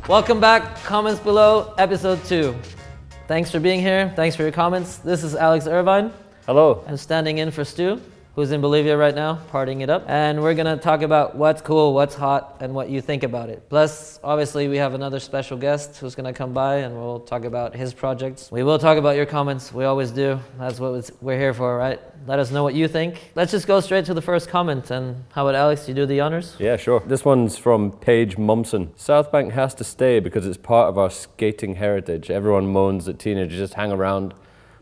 Welcome back, comments below, episode 2. Thanks for being here, thanks for your comments. This is Alex Irvine. Hello. I'm standing in for Stu, who's in Bolivia right now, partying it up. And we're gonna talk about what's cool, what's hot, and what you think about it. Plus, obviously, we have another special guest who's gonna come by and we'll talk about his projects. We will talk about your comments, we always do. That's what we're here for, right? Let us know what you think. Let's just go straight to the first comment. And how about Alex, you do the honors? Yeah, sure. This one's from Paige Mumson. South Bank has to stay because it's part of our skating heritage. Everyone moans that teenagers just hang around,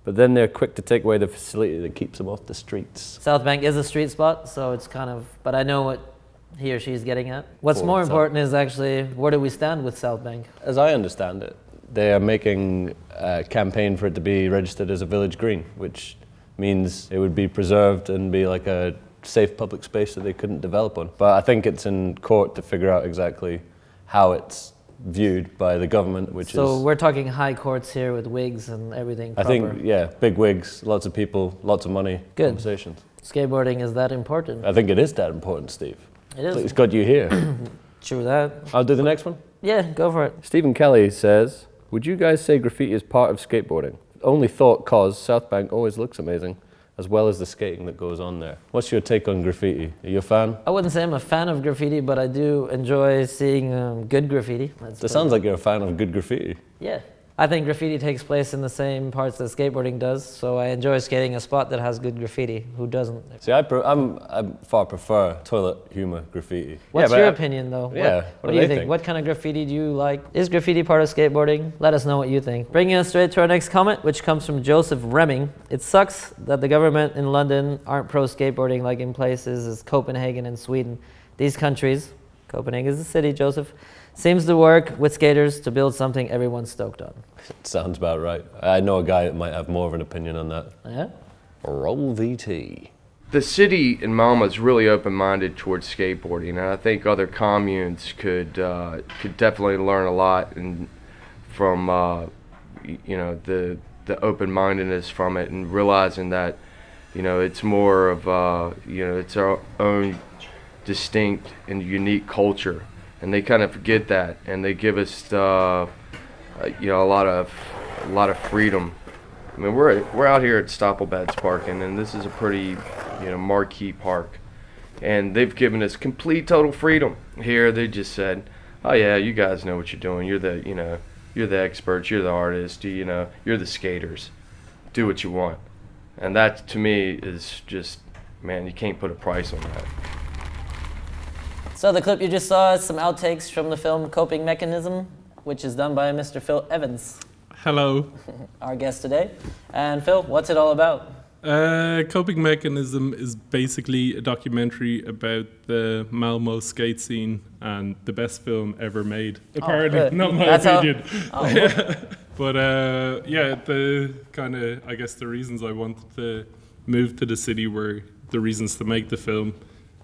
but then they're quick to take away the facility that keeps them off the streets. South Bank is a street spot, so it's kind of, but I know what he or she's getting at. What's more important is actually, where do we stand with South Bank? As I understand it, they are making a campaign for it to be registered as a village green, which means it would be preserved and be like a safe public space that they couldn't develop on. But I think it's in court to figure out exactly how it's viewed by the government, which so we're talking high courts here with wigs and everything proper. I think, yeah, big wigs, lots of people, lots of money, good conversations. Skateboarding is that important? I think it is that important, Steve. It is. It's got you here. True that. I'll do the next one. Yeah, go for it. Stephen Kelly says, would you guys say graffiti is part of skateboarding? Only thought cause South Bank always looks amazing, as well as the skating that goes on there. What's your take on graffiti? Are you a fan? I wouldn't say I'm a fan of graffiti, but I do enjoy seeing good graffiti. It sounds like you're a fan of good graffiti. Yeah. I think graffiti takes place in the same parts that skateboarding does, so I enjoy skating a spot that has good graffiti. Who doesn't? See, I far prefer toilet humor graffiti. What's your opinion, though? Yeah, what do you think? What kind of graffiti do you like? Is graffiti part of skateboarding? Let us know what you think. Bringing us straight to our next comment, which comes from Joseph Remming. It sucks that the government in London aren't pro-skateboarding like in places as Copenhagen and Sweden. These countries, Copenhagen is a city, Joseph, seems to work with skaters to build something everyone's stoked on. Sounds about right. I know a guy that might have more of an opinion on that. Yeah? Roll VT. The city in Malmö is really open-minded towards skateboarding, and I think other communes could definitely learn a lot from you know, the open-mindedness from it, and realizing that, you know, it's more of you know, it's our own distinct and unique culture. And they kind of forget that, and they give us, you know, a lot of freedom. I mean, we're out here at Stoppelbeds parking, and this is a pretty, you know, marquee park, and they've given us complete total freedom. Here, they just said, "Oh yeah, you guys know what you're doing. You're the, you know, you're the experts. You're the artists. You know, you're the skaters. Do what you want." And that, to me, is just, man, you can't put a price on that. So the clip you just saw is some outtakes from the film Coping Mechanism, which is done by Mr. Phil Evans. Hello. Our guest today. And Phil, what's it all about? Coping Mechanism is basically a documentary about the Malmo skate scene and the best film ever made. Apparently, not my opinion. But yeah, the kind of, I guess the reasons I wanted to move to the city were the reasons to make the film,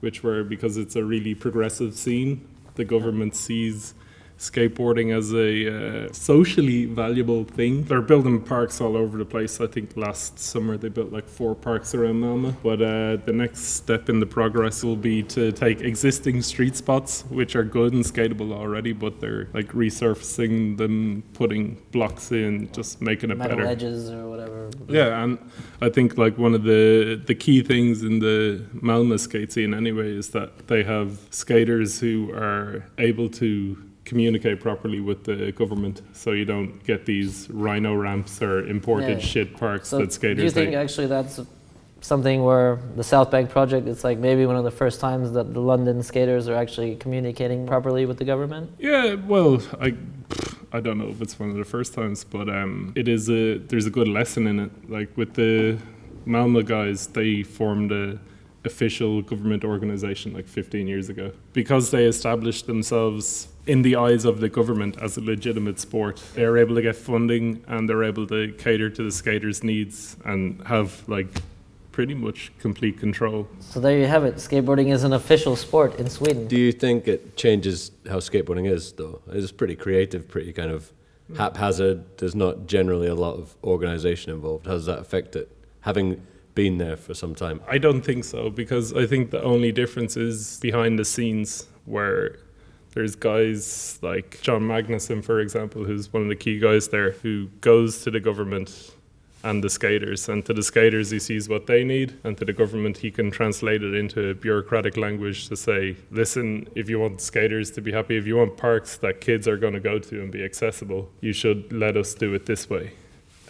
which were because it's a really progressive scene. The government sees skateboarding as a socially valuable thing. They're building parks all over the place. I think last summer they built like 4 parks around Malmö. But the next step in the progress will be to take existing street spots, which are good and skatable already, but they're like resurfacing them, putting blocks in, just making it better. Metal edges or whatever. Yeah, and I think like one of the key things in the Malmö skate scene anyway is that they have skaters who are able to communicate properly with the government, so you don't get these rhino ramps or imported shit parks that skaters. Do you think actually that's something where the South Bank project, it's like maybe one of the first times that the London skaters are actually communicating properly with the government? Yeah, well, I don't know if it's one of the first times, but there's a good lesson in it. Like with the Malmö guys, they formed a official government organization like 15 years ago because they established themselves in the eyes of the government as a legitimate sport. They're able to get funding and they're able to cater to the skaters' needs and have like pretty much complete control. So there you have it. Skateboarding is an official sport in Sweden. Do you think it changes how skateboarding is, though? It's pretty creative, pretty kind of haphazard. There's not generally a lot of organization involved. How does that affect it, having been there for some time? I don't think so, because I think the only difference is behind the scenes, where There's guys like John Magnuson, for example, who's one of the key guys there, who goes to the government and the skaters. And to the skaters, he sees what they need. And to the government, he can translate it into bureaucratic language to say, listen, if you want skaters to be happy, if you want parks that kids are going to go to and be accessible, you should let us do it this way.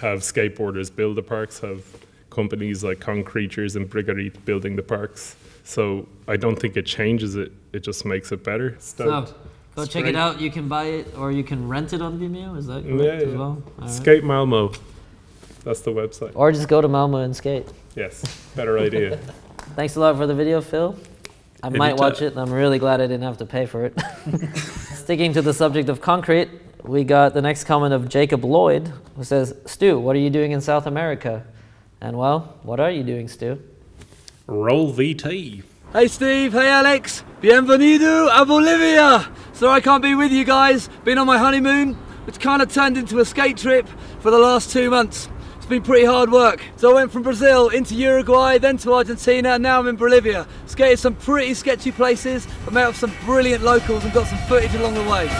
Have skateboarders build the parks, have companies like Concretures and Brigarit building the parks. So I don't think it changes it, it just makes it better. So go check it out. You can buy it or you can rent it on Vimeo, is that correct as well? All Skate Malmo, that's the website. Or just go to Malmo and skate. Yes, better idea. Thanks a lot for the video, Phil. I might watch it, and I'm really glad I didn't have to pay for it. Sticking to the subject of concrete, we got the next comment of Jacob Lloyd, who says, Stu, what are you doing in South America? And well, what are you doing, Stu? Roll VT. Hey Steve, hey Alex, bienvenido a Bolivia. Sorry I can't be with you guys, been on my honeymoon, which kind of turned into a skate trip for the last 2 months. It's been pretty hard work. So I went from Brazil into Uruguay, then to Argentina, and now I'm in Bolivia. Skated some pretty sketchy places, but met up with some brilliant locals and got some footage along the way.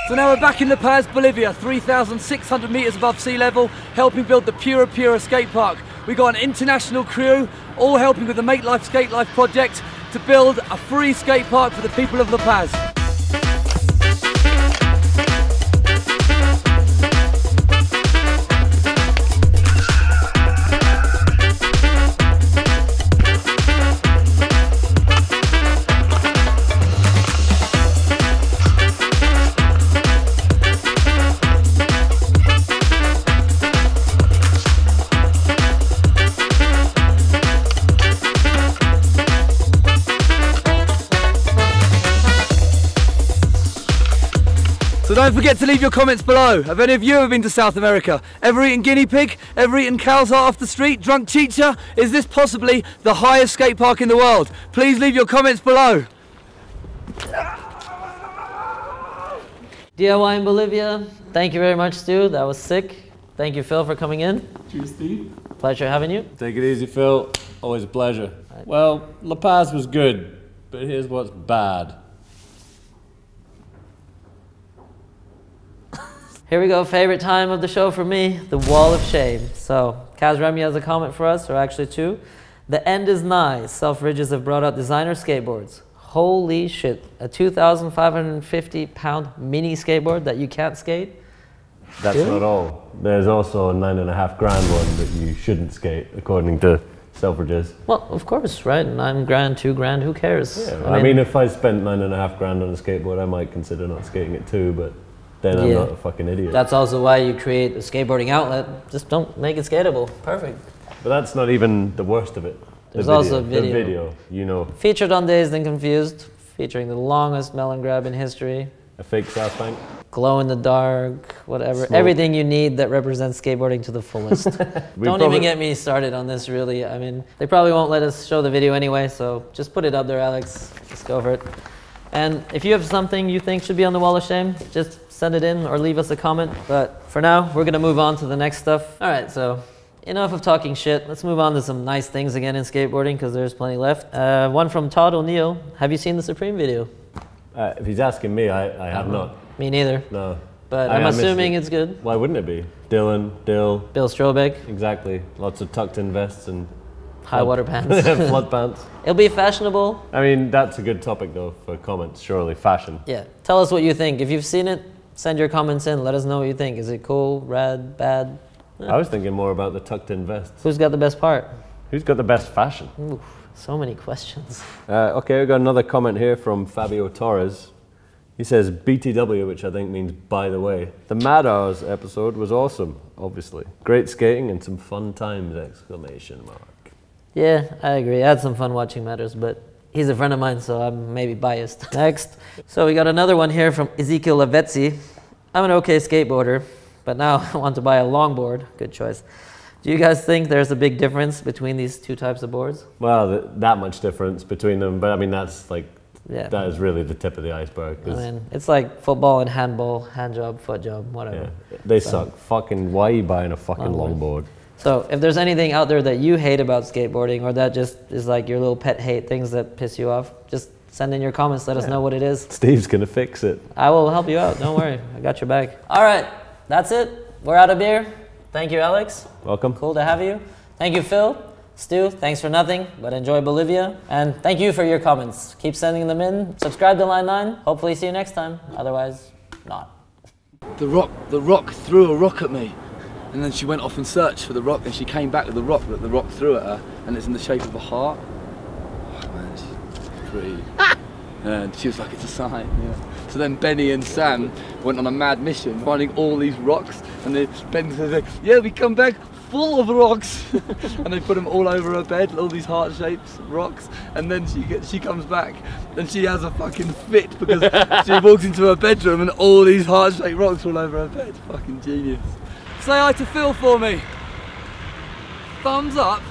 So now we're back in La Paz, Bolivia, 3,600 meters above sea level, helping build the Pura skate park. We got an international crew, all helping with the Make Life Skate Life project to build a free skate park for the people of La Paz. So don't forget to leave your comments below. Have any of you ever been to South America? Ever eaten guinea pig? Ever eaten cow's heart off the street? Drunk chicha? Is this possibly the highest skate park in the world? Please leave your comments below. DIY in Bolivia. Thank you very much, Stu. That was sick. Thank you, Phil, for coming in. Cheers, Steve. Pleasure having you. Take it easy, Phil. Always a pleasure. Well, La Paz was good, but here's what's bad. Here we go, favorite time of the show for me, the wall of shame. So, Kaz Remy has a comment for us, or actually two. The end is nigh. Self-Ridges have brought out designer skateboards. Holy shit, a 2,550 pound mini skateboard that you can't skate? That's not all. There's also a 9.5 grand one that you shouldn't skate, according to Selfridges. Well, of course, right? 9 grand, 2 grand, who cares? Yeah, I mean, if I spent 9.5 grand on a skateboard, I might consider not skating it too, but then I'm not a fucking idiot. That's also why you create a skateboarding outlet. Just don't make it skatable. Perfect. But that's not even the worst of it. There's also a video. The video, you know. Featured on Dazed and Confused, featuring the longest melon grab in history. A fake South Bank. Glow in the dark, whatever. Smoke. Everything you need that represents skateboarding to the fullest. Don't even get me started on this, really. I mean, they probably won't let us show the video anyway, so just put it up there, Alex. Just go for it. And if you have something you think should be on the wall of shame, just send it in or leave us a comment. But for now, we're gonna move on to the next stuff. All right, so enough of talking shit. Let's move on to some nice things again in skateboarding, because there's plenty left. One from Todd O'Neill. Have you seen the Supreme video? If he's asking me, I have not. Me neither. No. But I'm assuming it's good. Why wouldn't it be? Dylan, Dill. Bill Strobeck. Exactly. Lots of tucked in vests and high water pants. flood pants. It'll be fashionable. I mean, that's a good topic though for comments, surely. Fashion. Yeah. Tell us what you think. If you've seen it, send your comments in. Let us know what you think. Is it cool, rad, bad? I was thinking more about the tucked in vests. Who's got the best part? Who's got the best fashion? Ooh, so many questions. Okay, we got another comment here from Fabio Torres. He says BTW, which I think means by the way. The Madars episode was awesome, obviously. Great skating and some fun times, exclamation mark. Yeah, I agree. I had some fun watching Madars, but he's a friend of mine, so I'm maybe biased. Next. So we got another one here from Ezekiel Lavetzi. I'm an okay skateboarder, but now I want to buy a longboard. Good choice. Do you guys think there's a big difference between these two types of boards? Well, that much difference between them, but I mean, that's like, yeah. That is really the tip of the iceberg. I mean, it's like football and handball, hand job, foot job, whatever. Yeah, they suck. Fucking, why are you buying a fucking longboard? So if there's anything out there that you hate about skateboarding, or that just is like your little pet hate, things that piss you off, just send in your comments, let us know what it is. Steve's gonna fix it. I will help you out, don't worry, I got your back. All right, that's it. We're out of beer. Thank you, Alex. Welcome. Cool to have you. Thank you, Phil. Stu, thanks for nothing, but enjoy Bolivia. And thank you for your comments. Keep sending them in. Subscribe to Line 9. Hopefully see you next time. Otherwise, not. The rock threw a rock at me. And then she went off and searched for the rock, and she came back with the rock that the rock threw at her, and it's in the shape of a heart. Oh man, she's pretty. And she was like, it's a sign. Yeah. So then Benny and Sam went on a mad mission, finding all these rocks, and then Benny said, yeah, we come back full of rocks. And they put them all over her bed, all these heart shapes, rocks, and then she comes back, and she has a fucking fit because she walks into her bedroom and all these heart shaped rocks all over her bed. Fucking genius. Say hi to Phil for me. Thumbs up.